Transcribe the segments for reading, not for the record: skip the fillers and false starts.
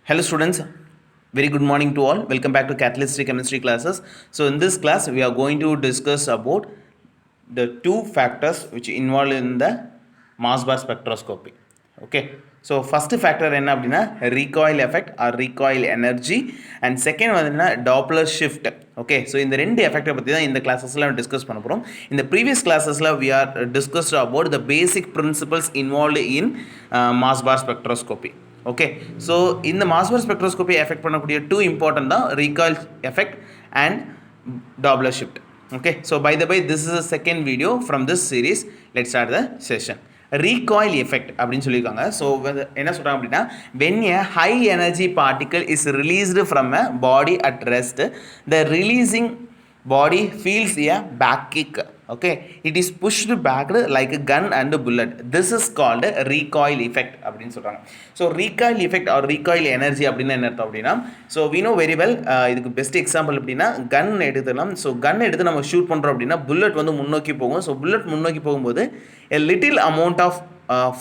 Hello students, very good morning to all. Welcome back to Catalyst Chemistry classes. So in this class we are going to discuss about the two factors which involved in the mass bar spectroscopy. Okay, so first factor என்ன அப்படின்னா recoil effect or recoil energy and second வந்து Doppler shift. Okay, so இந்த ரெண்டு எஃபெக்டை பற்றி தான் இந்த கிளாஸஸ்ல discuss பண்ண போகிறோம். இந்த previous கிளாஸஸில் we are discussed about the basic principles involved in mass bar spectroscopy. Okay, so in the mass bar spectroscopy affect பண்ணக்கூடிய two important தான் recoil effect and Doppler shift. Okay, so by the way this is the second video from this series. Let's start the session. Recoil effect அப்படின்னு சொல்லியிருக்காங்க. So என்ன சொல்கிறாங்க அப்படின்னா when a high energy particle is released from a body at rest, the releasing body feels a back kick. Okay, it is pushed back like a gun and a bullet. This is called recoil effect அப்படின்னு சொல்கிறாங்க. So recoil effect or recoil energy அப்படின்னு என்ன அர்த்தம் அப்படின்னா, so we know very well இதுக்கு best example அப்படின்னா கன் எடுத்துக்கலாம். So கன் எடுத்து நம்ம ஷூட் பண்ணுறோம் அப்படின்னா புல்லட் வந்து முன்னோக்கி போகும். ஸோ புல்லட் முன்னோக்கி போகும்போது a little amount of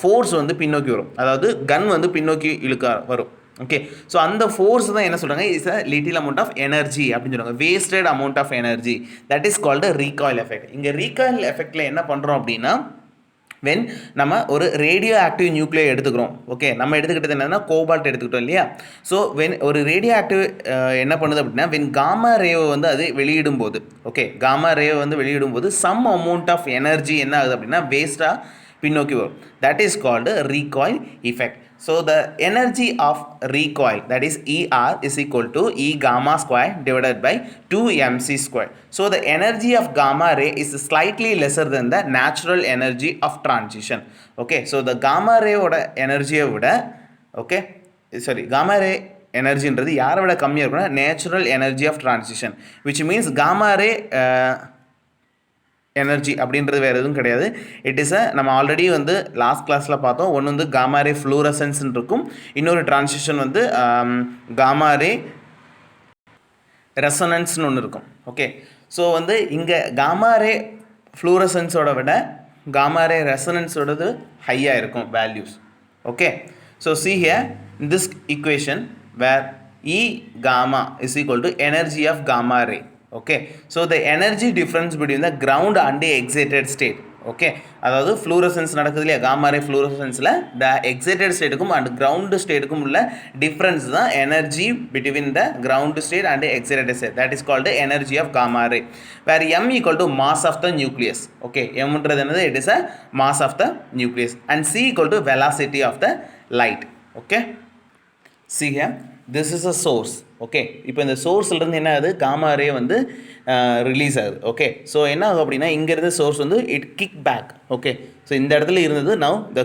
force வந்து பின்னோக்கி வரும், அதாவது கன் வந்து பின்னோக்கி இழுக்க வரும். ஓகே, ஸோ அந்த ஃபோர்ஸ் தான் என்ன சொல்கிறாங்க, is a little amount of energy அப்படின்னு சொல்கிறாங்க, wasted amount of energy, that is called recoil effect. இங்கே ரீகாயில் எஃபெக்டில் என்ன பண்ணுறோம் அப்படின்னா, வென் நம்ம ஒரு ரேடியோ ஆக்டிவ் நியூக்ளியை எடுத்துக்கிறோம். ஓகே, நம்ம எடுத்துக்கிட்டது என்னென்னா கோபால்ட் எடுத்துக்கிட்டோம் இல்லையா. ஸோ வென் ஒரு ரேடியோ ஆக்டிவ் என்ன பண்ணுது அப்படின்னா, வென் காமா ரேவை வந்து அது வெளியிடும்போது, ஓகே காமா ரேவை வந்து வெளியிடும்போது சம் அமௌண்ட் ஆஃப் எனர்ஜி என்ன ஆகுது அப்படின்னா வேஸ்ட்டாக பின்னோக்கி வரும். That is called recoil effect. So the energy of recoil, that is ER, is equal to E gamma square divided by 2mc square. So the energy of gamma ray is slightly lesser than the natural energy of transition. Okay, so the gamma ray oda energy விட, okay sorry, gamma ray எனர்ஜின்றது யாரை விட கம்மியாக இருக்குன்னா natural energy of transition, which means gamma ray energy அப்படின்றது வேறு எதுவும் கிடையாது. இட் இஸ் நம்ம ஆல்ரெடி வந்து லாஸ்ட் கிளாஸில் பார்த்தோம். ஒன்று வந்து காமா ரே ஃப்ளூரசன்ஸ்ன்னு இருக்கும், இன்னொரு டிரான்சிஷன் வந்து காமா ரே ரெசனன்ஸ்னு ஒன்று இருக்கும். ஓகே, ஸோ வந்து இங்கே காமா ரே ஃப்ளூரசன்ஸோட விட காமா ரே ரெசனன்ஸோடது ஹையாக இருக்கும் values. Okay, so see here in this equation where E gamma is equal to energy of gamma ray. Okay, so the energy difference between the ground and the excited state. Okay, அதாவது fluorescence நடக்குது இல்லையா, gamma ray ஃப்ளூரசன்ஸில் the excited ஸ்டேட்டுக்கும் and ground ஸ்டேட்டுக்கும் உள்ள difference தான் energy between the ground state and excited state. That is called energy of gamma ray, where M equal to mass of the nucleus. Okay, எம்ன்றது என்னது, it is a mass of the nucleus and C equal to velocity of the light. Okay, see here this is a source. Okay, இப்போ இந்த சோர்ஸ்லேருந்து என்ன ஆகுது, gamma ரே வந்து release ஆகுது. Okay, so என்ன ஆகும் அப்படின்னா இங்கேருந்து சோர்ஸ் வந்து it kick back. Okay, so இந்த இடத்துல இருந்தது நவ் த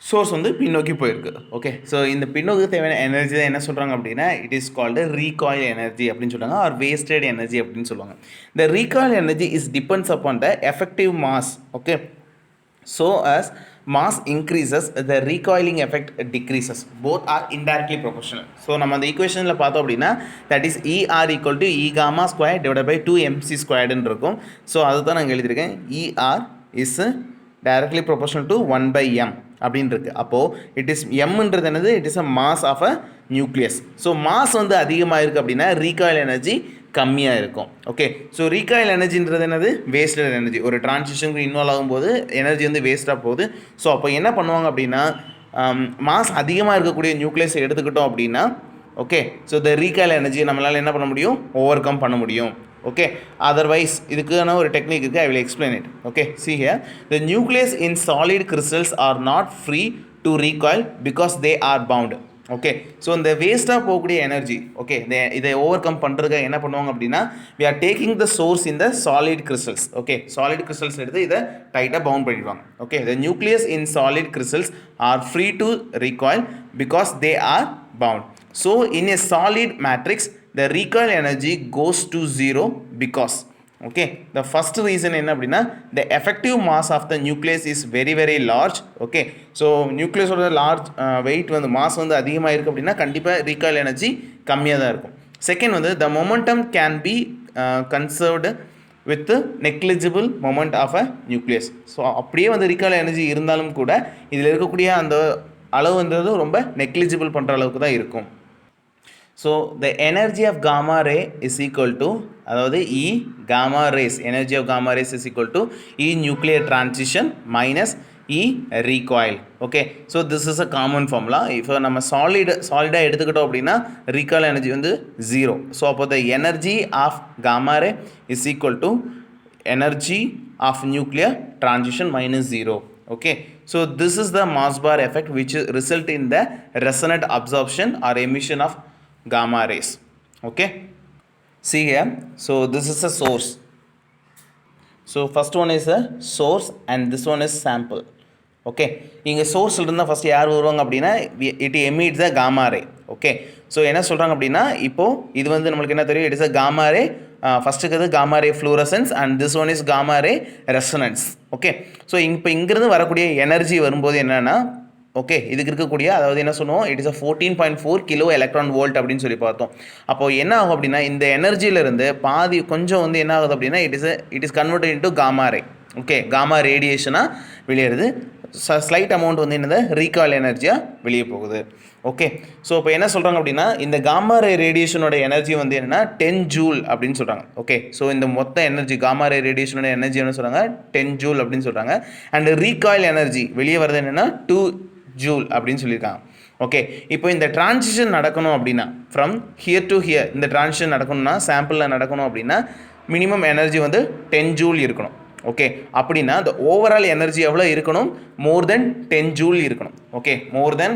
சோர்ஸ் வந்து பின்னோக்கி போயிருக்கு. ஓகே, ஸோ இந்த பின்னோக்கு தேவையான எனர்ஜி தான் என்ன சொல்கிறாங்க அப்படின்னா it is called recoil energy அப்படின்னு சொல்கிறாங்க, ஆர் வேஸ்டட் எனர்ஜி அப்படின்னு சொல்லுவாங்க. The recoil energy is depends upon the effective mass. Okay, so as mass increases the recoiling effect decreases. Both are indirectly proportional. So நம்ம அந்த ஈக்குவேஷனில் பார்த்தோம் அப்படின்னா that is ER equal to E gamma square divided by 2mc squared இருக்கும். So அதுதான் நான் எழுதியிருக்கேன், ER is directly proportional to 1 by m அப்படின்னு இருக்குது. அப்போது இட் இஸ் எம்ன்றது என்னது, it is a mass of a nucleus. So mass வந்து அதிகமாக இருக்குது அப்படின்னா ரீகாயில் எனர்ஜி கம்மியாக இருக்கும். ஓகே, ஸோ ரீகாயில் எனர்ஜின்றது என்னது, வேஸ்டட் எனர்ஜி. ஒரு டிரான்சிஷனுக்கு இன்வால்வ் ஆகும்போது எனர்ஜி வந்து வேஸ்ட்டாக போகுது. ஸோ அப்போ என்ன பண்ணுவாங்க அப்படின்னா மாஸ் அதிகமாக இருக்கக்கூடிய நியூக்ளியஸை எடுத்துக்கிட்டோம் அப்படின்னா okay, so the recoil energy நம்மளால் என்ன பண்ண முடியும், ஓவர் கம் பண்ண முடியும். ஓகே, அதர்வைஸ் இதுக்கான ஒரு டெக்னிக் இருக்குது, I will explain it. Okay, see here the nucleus in solid crystals are not free to recoil because they are bound. Okay, so இந்த வேஸ்ட்டாக போகக்கூடிய எனர்ஜி ஓகே இதை ஓவர் கம் பண்ணுறதுக்கு என்ன பண்ணுவாங்க அப்படின்னா we are taking the source in the solid crystals. Okay, solid crystals எடுத்து இதை டைட்டாக பவுண்ட் பண்ணிடுவாங்க. Okay, the nucleus in solid crystals are free to recoil because they are bound. So in a solid matrix the recoil energy goes to zero because okay the first reason என்ன அப்படின்னா the effective mass of the nucleus is very very large. okay so nucleus ஓட large weight வந்து mass வந்து அதிகமாக இருக்குது அப்படின்னா கண்டிப்பாக recoil energy கம்மியாக தான் இருக்கும். செகண்ட் வந்து the momentum can be conserved with the negligible moment of a nucleus. So அப்படியே வந்து recoil energy இருந்தாலும் கூட இதில் இருக்கக்கூடிய அந்த அளவுன்றது ரொம்ப நெக்லிஜிபிள் பண்ணுற அளவுக்கு தான் இருக்கும். So the energy of gamma ray is equal to, அதாவது E gamma rays, energy of gamma rays is equal to E nuclear transition minus E recoil. Okay, so this is a common formula. இப்போ நம்ம சாலிடாக எடுத்துக்கிட்டோம் அப்படின்னா recoil energy வந்து 0. So அப்போ the energy of gamma ray is equal to energy of nuclear transition minus 0. Okay, so this is the Mossbar effect which result in the resonant absorption or emission of gamma rays. Okay, see here, so this is a source. So first one is a source and this one is sample. Okay, இங்கே சோர்ஸில் இருந்தால் first யார் வருவாங்க அப்படின்னா it emits the gamma ray. Okay, so என்ன சொல்கிறாங்க அப்படின்னா இப்போது இது வந்து நம்மளுக்கு என்ன தெரியும், it is a gamma ray. First இருக்கிறது gamma ray fluorescence and this one is gamma ray resonance. Okay, so இப்போ இங்கிருந்து வரக்கூடிய எனர்ஜி வரும்போது என்னென்னா, ஓகே, இதுக்கு இருக்கக்கூடிய, அதாவது என்ன சொல்லுவோம், it is a 14.4 kilo electron volt அப்படின்னு சொல்லி பார்த்தோம். அப்போது என்ன ஆகும் அப்படின்னா இந்த எனர்ஜியிலிருந்து பாதி கொஞ்சம் வந்து என்ன ஆகுது அப்படின்னா it is converted into gamma ray. Okay, gamma ரேடியேஷனாக வெளியேறுது. ஸ்லைட் அமௌண்ட் வந்து என்னது ரீகால் எனர்ஜியாக வெளியே போகுது. ஓகே, ஸோ இப்போ என்ன சொல்கிறாங்க அப்படின்னா இந்த காமா ரே ரேடியேஷனோட எனர்ஜி வந்து என்னென்னா 10 ஜூல் அப்படின்னு சொல்கிறாங்க. ஓகே, ஸோ இந்த மொத்த எனர்ஜி காமா ரே ரேடியேஷனோட எனர்ஜி என்ன சொல்கிறாங்க 10 ஜூல் அப்படின்னு சொல்கிறாங்க. அண்ட் ரீகாயில் எனர்ஜி வெளியே வரது என்னென்னா 2 ஜூல் அப்படின்னு சொல்லியிருக்காங்க. ஓகே, இப்போ இந்த டிரான்சிஷன் நடக்கணும் அப்படின்னா ஃப்ரம் ஹியர் டு ஹியர் இந்த டிரான்சிஷன் நடக்கணும்னா சாம்பிளில் நடக்கணும் அப்படின்னா மினிமம் எனர்ஜி வந்து 10 ஜூல் இருக்கணும். ஓகே, அப்படின்னா இந்த ஓவரால் எனர்ஜி எவ்வளோ இருக்கணும், மோர் தென் 10 ஜூல் இருக்கணும். ஓகே, மோர் தென்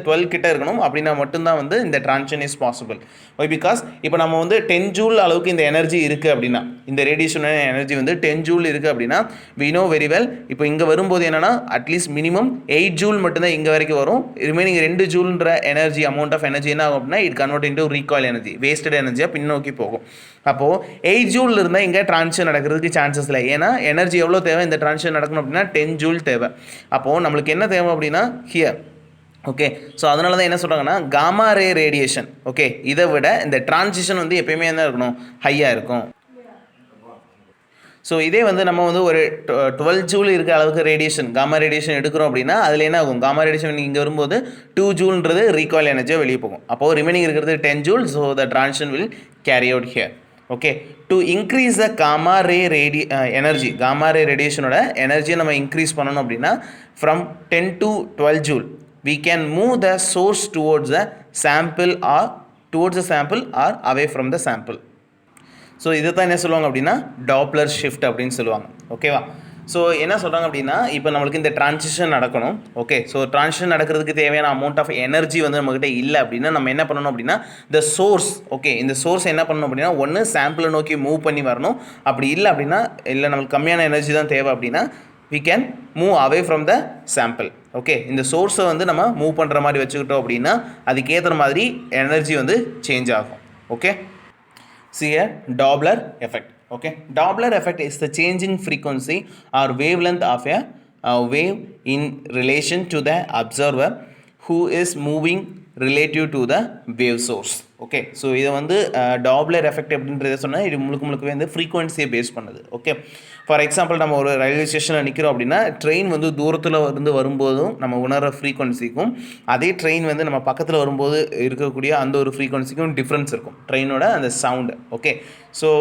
12 கிட்ட இருக்கணும். அப்படின்னா மட்டும்தான் வந்து இந்த transition is possible. Why because இப்போ நம்ம வந்து 10 ஜூல் அளவுக்கு இந்த எனர்ஜி இருக்குது அப்படின்னா, இந்த ரேடியேஷனான எனர்ஜி வந்து 10 ஜூல் இருக்குது அப்படின்னா வி நோ வெரி வெல். இப்போ இங்கே வரும்போது என்னென்னா அட்லீஸ்ட் மினிமம் 8 ஜூல் மட்டும்தான் இங்கே வரைக்கும் வரும். ரிமைனிங் 2 ஜூல்ன்ற எனர்ஜி அமௌண்ட் ஆஃப் எனர்ஜி என்ன ஆகும் அப்படின்னா it convert into recoil energy, wasted எனர்ஜியாக பின்னோக்கி போகும். அப்போது 8 ஜூல் இருந்தால் இங்கே டிரான்சிஷன் நடக்கிறதுக்கு சான்சஸ் இல்லை. ஏன்னா எனர்ஜி எவ்வளோ தேவை இந்த டிரான்சிஷன் நடக்கணும் அப்படின்னா 10 ஜூல் தேவை. அப்போது நம்மளுக்கு என்ன தேவை அப்படின்னா ஹியர். ஓகே, ஸோ அதனால தான் என்ன சொல்கிறாங்கன்னா காமா ரே ரேடியேஷன், ஓகே, இதை விட இந்த டிரான்சிஷன் வந்து எப்பயுமே என்ன இருக்கணும், ஹையாக இருக்கும். ஸோ இதே வந்து நம்ம வந்து ஒரு 12 ஜூல் இருக்க அளவுக்கு ரேடியேஷன் காமா ரேடியேஷன் எடுக்கிறோம் அப்படின்னா அதில் என்ன ஆகும், காமா ரேடியேஷன் இங்கே வரும்போது 2 ஜூல்ன்றது ரீகாயில் எனர்ஜியாக வெளியே போகும். அப்போது ரிமைனிங் இருக்கிறது 10 joule. So the transition will carry out here. Okay, to increase the gamma ray energy, gamma ray ரேடியேஷனோட எனர்ஜியை நம்ம இன்க்ரீஸ் பண்ணணும் அப்படின்னா from 10 to 12 joule we can move the source towards the sample or away from the sample. So இதை தான் என்ன சொல்லுவாங்க அப்படின்னா டாப்லர் ஷிஃப்ட் அப்படின்னு சொல்லுவாங்க. ஓகேவா, ஸோ என்ன சொல்கிறாங்க அப்படின்னா இப்போ நம்மளுக்கு இந்த டிரான்சிஷன் நடக்கணும். ஓகே, ஸோ டிரான்சிஷன் நடக்கிறதுக்கு தேவையான அமௌண்ட் ஆஃப் எனர்ஜி வந்து நம்மகிட்ட இல்லை அப்படின்னா நம்ம என்ன பண்ணணும் அப்படின்னா த சோர்ஸ், ஓகே, இந்த சோர்ஸ் என்ன பண்ணணும் அப்படின்னா ஒன்று சாம்பிளை நோக்கி மூவ் பண்ணி வரணும். அப்படி இல்லை அப்படின்னா இல்லை நம்மளுக்கு கம்மியான எனர்ஜி தான் தேவை அப்படின்னா we can move away from the sample. Okay, இந்த சோர்ஸை வந்து நம்ம மூவ் பண்ணுற மாதிரி வச்சுக்கிட்டோம் அப்படின்னா அதுக்கேற்ற மாதிரி எனர்ஜி வந்து சேஞ்ச் ஆகும். Okay, see here Doppler effect. Okay, Doppler effect is the change in frequency or wavelength of a wave in relation to the observer who is moving relative to the wave source. Okay, so இதை வந்து Doppler effect அப்படின்றத சொன்னால் இது முழுக்கவே வந்து ஃப்ரீக்வன்சியை base பண்ணுது. Okay, for example நம்ம ஒரு ரயில்வே ஸ்டேஷனில் நிற்கிறோம் அப்படின்னா ட்ரெயின் வந்து தூரத்தில் இருந்து வரும்போதும் நம்ம உணர்கிற ஃப்ரீக்வன்சிக்கும் அதே ட்ரெயின் வந்து நம்ம பக்கத்தில் வரும்போது இருக்கக்கூடிய அந்த ஒரு ஃப்ரீக்வன்சிக்கும் டிஃப்ரென்ஸ் இருக்கும் ட்ரெயினோட அந்த சவுண்டு. ஓகே, ஸோ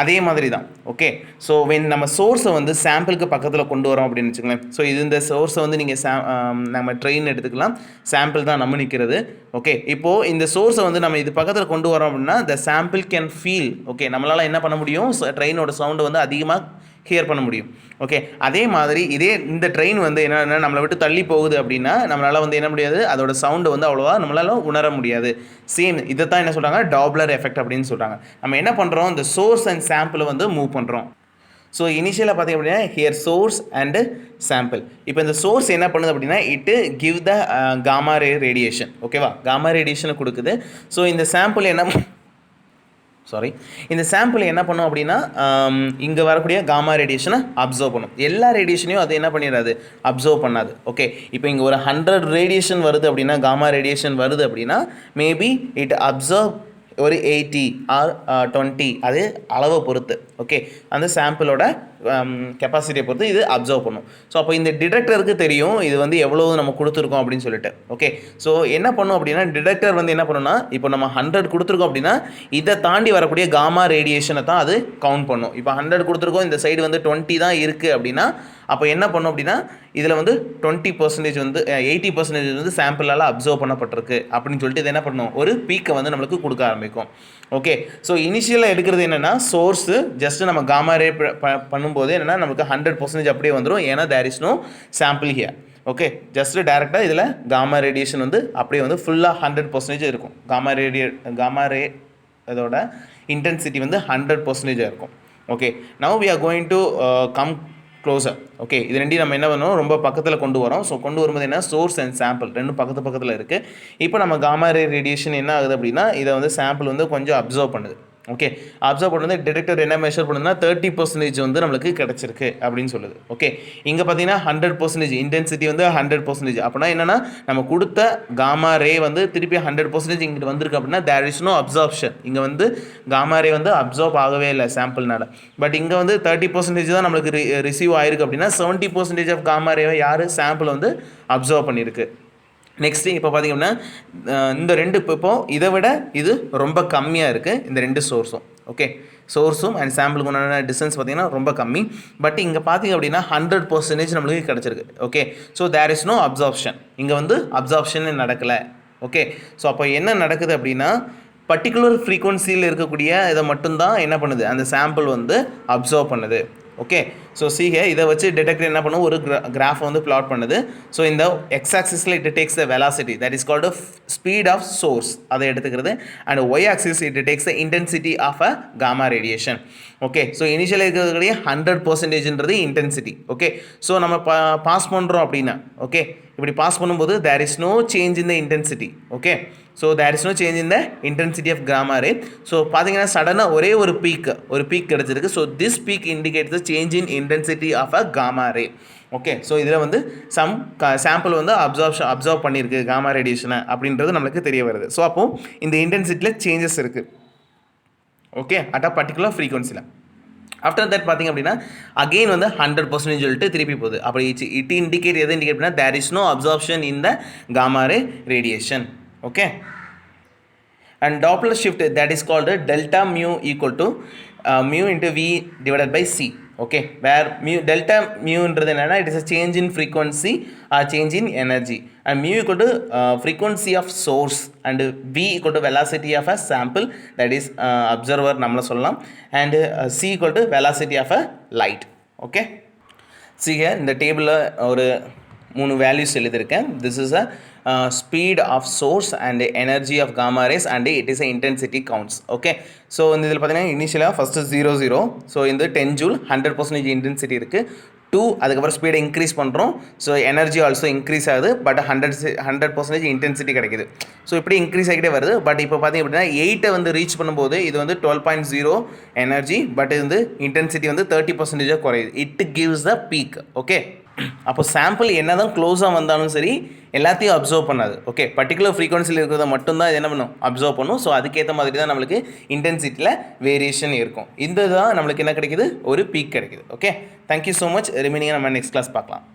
அதே மாதிரி தான். ஓகே, ஸோ வென் நம்ம சோர்ஸை வந்து சாம்பிளுக்கு பக்கத்தில் கொண்டு வரோம் அப்படின்னு வச்சுக்கோங்களேன். ஸோ இது இந்த சோர்ஸை வந்து நீங்கள் நம்ம ட்ரெயின் எடுத்துக்கலாம், சாம்பிள் தான் நம்ம நிற்கிறது. ஓகே, இப்போது இந்த சோர்ஸை வந்து நம்ம இது பக்கத்தில் கொண்டு வரோம் அப்படின்னா the sample can feel. Okay, நம்மளால் என்ன பண்ண முடியும், ட்ரெயினோட சவுண்டை வந்து அதிகமாக ஹியர் பண்ண முடியும். ஓகே, அதே மாதிரி இந்த ட்ரெயின் வந்து என்னென்னா நம்மளை விட்டு தள்ளி போகுது அப்படின்னா நம்மளால் வந்து என்ன முடியாது, அதோட சவுண்டு வந்து அவ்வளோவா நம்மளால் உணர முடியாது. சேம் இதை தான் என்ன சொல்கிறாங்க டாப்லர் எஃபெக்ட் அப்படின்னு சொல்கிறாங்க. நம்ம என்ன பண்ணுறோம், இந்த சோர்ஸ் அண்ட் சாம்பிளை வந்து மூவ் பண்ணுறோம். ஸோ இனிஷியலாக பார்த்திங்க அப்படின்னா ஹியர் சோர்ஸ் அண்டு சாம்பிள். இப்போ இந்த சோர்ஸ் என்ன பண்ணுது அப்படின்னா it give the gamma ray radiation. ஓகேவா, காமா ரேடியேஷனை கொடுக்குது. ஸோ இந்த சாம்பிள் இந்த சாம்பிள் என்ன பண்ணும் அப்படின்னா இங்கே வரக்கூடிய காமா ரேடியேஷனை அப்சர்வ் பண்ணும். எல்லா ரேடியேஷனையும் அது என்ன பண்ணிடாது, அப்சர்வ் பண்ணாது. ஓகே, இப்போ இங்கே ஒரு 100 ரேடியேஷன் வருது அப்படின்னா காமா ரேடியேஷன் வருது அப்படின்னா மேபி இட் அப்சர்வ் ஒரு 80 ஆர் 20 அது அளவை பொறுத்து. ஓகே, அந்த சாம்பிளோட கெப்பாசிட்டியை பொறுத்து இது அப்சர்வ் பண்ணும். ஸோ அப்போ இந்த டிடெக்டருக்கு தெரியும் இது வந்து எவ்வளோ நம்ம கொடுத்துருக்கோம் அப்படின்னு சொல்லிட்டு. ஓகே, ஸோ என்ன பண்ணும் அப்படின்னா டிடெக்டர் வந்து என்ன பண்ணுன்னா, இப்போ நம்ம 100 கொடுத்துருக்கோம் அப்படின்னா இதை தாண்டி வரக்கூடிய காமா ரேடியேஷனை தான் அது கவுண்ட் பண்ணும். இப்போ 100 கொடுத்துருக்கோம், இந்த சைடு வந்து 20 தான் இருக்குது அப்படின்னா அப்போ என்ன பண்ணும் அப்படின்னா இதில் வந்து 20% வந்து 80% வந்து சாம்பிளால் அப்சர்வ் பண்ணப்பட்டிருக்கு அப்படின்னு சொல்லிட்டு இது என்ன பண்ணும், ஒரு பீக்கை வந்து நம்மளுக்கு கொடுக்க ஆரம்பிக்கும். ஓகே, ஸோ இனிஷியலாக எடுக்கிறது என்னென்னா சோர்ஸு ஜஸ்ட்டு நம்ம காமா ரே பண்ணும்போது என்னென்னா நமக்கு 100% அப்படியே வந்துடும். ஏன்னா there is no sample here. Okay, just டேரெக்டாக இதில் காமா ரேடியேஷன் வந்து அப்படியே வந்து ஃபுல்லாக 100% இருக்கும். காமா ரே அதோட இன்டென்சிட்டி வந்து 100% இருக்கும். Okay, now we are going to come closer. Okay, இது ரெண்டையும் நம்ம என்ன பண்ணணும், ரொம்ப பக்கத்தில் கொண்டு வரோம். ஸோ கொண்டு வரும்போது என்ன, சோர்ஸ் அண்ட் சாம்பிள் ரெண்டும் பக்கத்தில் இருக்குது. இப்போ நம்ம காமா ரே ரேடியேஷன் என்ன ஆகுது அப்படின்னா இதை வந்து சாம்பிள் வந்து கொஞ்சம் அப்சர்வ் பண்ணுது. ஓகே, அப்சர்வ் பண்ணது டிடெக்டர் என்ன மெஷர் பண்ணுதுன்னா 30% வந்து நம்மளுக்கு கிடச்சிருக்கு அப்படின்னு சொல்லுது. ஓகே, இங்கே பார்த்தீங்கன்னா 100% இன்டென்சிட்டி வந்து 100%. அப்படின்னா என்னென்னா நம்ம கொடுத்த காமா ரே வந்து திருப்பி 100% இங்கிட்டு வந்திருக்கு அப்படின்னா தேர் இஸ் நோ அப்சார்ப்ஷன். இங்கே வந்து காமா ரே வந்து அப்சர்வ் ஆகவே இல்லை சாம்பிள்னால. பட் இங்கே வந்து 30% தான் நம்மளுக்கு ரிசீவ் ஆயிருக்கு அப்படின்னா 70% ஆஃப் காமா ரேவை யார் சாம்பிள் வந்து அப்சர்வ் பண்ணியிருக்கு. நெக்ஸ்ட்டு இப்போ பார்த்திங்க அப்படின்னா இந்த ரெண்டு இப்போ இதை விட இது ரொம்ப கம்மியாக இருக்குது இந்த ரெண்டு சோர்ஸும். ஓகே, சோர்ஸும் அண்ட் சாம்பிளுக்கு உண்டான டிஸ்டன்ஸ் பார்த்திங்கன்னா ரொம்ப கம்மி. பட் இங்கே பார்த்திங்க அப்படின்னா 100% நம்மளுக்கு கிடச்சிருக்கு. Okay, so there is no absorption. இங்கே வந்து அப்சார்ப்ஷன் நடக்கலை. ஓகே, ஸோ அப்போ என்ன நடக்குது அப்படின்னா பர்டிகுலர் ஃப்ரீக்வன்சியில் இருக்கக்கூடிய இதை மட்டும்தான் என்ன பண்ணுது, அந்த சாம்பிள் வந்து அப்சர்வ் பண்ணுது. ஓகே, ஸோ சீக இதை வச்சு டிடெக்டர் என்ன பண்ணும், ஒரு கிராஃப் வந்து பிளாட் பண்ணுது. ஸோ இந்த எக்ஸ் ஆக்சிஸில் it takes the velocity that is called speed of source அதை எடுத்துக்கிறது. And Y axis it takes the intensity of a gamma radiation. Okay, so இனிஷியலாக இருக்கிறதுடைய 100%ன்றது இன்டென்சிட்டி. ஓகே, ஸோ நம்ம பாஸ் பண்ணுறோம் அப்படின்னா ஓகே இப்படி பாஸ் பண்ணும்போது there is no change in the intensity. Okay, so there is no change in the intensity of gamma ray. So பார்த்தீங்கன்னா சடனாக ஒரே ஒரு பீக் கிடச்சிருக்கு. So this peak indicates the change in intensity of a gamma ray. Okay, so இதில் வந்து sample வந்து observe பண்ணியிருக்கு gamma ரேடியேஷனை அப்படின்றது நம்மளுக்கு தெரிய வருது. ஸோ அப்போது இந்த இன்டென்சிட்டியில் சேஞ்சஸ் இருக்குது. ஓகே, அட் அ பர்டிகுலர் ஃப்ரீக்வன்சியில். ஆஃப்டர் தட் பார்த்திங்க அப்படின்னா அகெயின் வந்து 100% சொல்லிட்டு திருப்பி போகுது. அப்படி இட் இண்டிகேட் எதை இண்டிகேட் பண்ணால் there is no absorption in the gamma ray radiation. Okay, and Doppler shift that is called delta mu equal to mu into v divided by c. Okay, where delta mu என்றது என்னன்னா it is a change in frequency or change in energy, and mu equal to frequency of source and v equal to velocity of a sample that is observer நம்மள சொல்லலாம், and c equal to velocity of a light. Okay, see here இந்த டேபிளில் ஒரு 3 values எழுதியிருக்கேன். this is a speed of source and energy of gamma rays and it is a intensity counts. Okay, so இந்த இதில் பார்த்தீங்கன்னா இனிஷியலாக first 0 so இந்த 10 joule 100% intensity இருக்குது. 2 அதுக்கப்புறம் ஸ்பீடை இன்க்ரீஸ் பண்ணுறோம். ஸோ எனர்ஜி ஆல்சோ இன்க்ரீஸ் ஆகுது. பட் 100% இன்டென்சிட்டி கிடைக்குது. ஸோ இப்படி இன்க்ரீஸ் ஆகிட்டே வருது. பட் இப்போ பார்த்திங்க அப்படின்னா 8 வந்து ரீச் பண்ணும்போது இது வந்து 12.0 எனர்ஜி. பட் இது வந்து இன்டென்சிட்டி வந்து 30% குறையுது. It gives the peak. Okay, அப்போ சாம்பிள் என்ன தான் க்ளோஸாக வந்தாலும் சரி எல்லாத்தையும் அப்சர்வ் பண்ணாது. ஓகே, பர்டிகுலர் ஃப்ரீக்வன்சியில் இருக்கிறத மட்டும்தான் இது என்ன பண்ணும், அப்சர்வ் பண்ணும். ஸோ அதுக்கேற்ற மாதிரி தான் நம்மளுக்கு இன்டென்சிட்டியில் வேரியேஷன் இருக்கும். இந்த தான் நம்மளுக்கு என்ன கிடைக்குது, ஒரு பீக் கிடைக்குது. Okay, thank you so much. ரிமைனிங்காக நம்ம நெக்ஸ்ட் கிளாஸ் பார்க்கலாம்.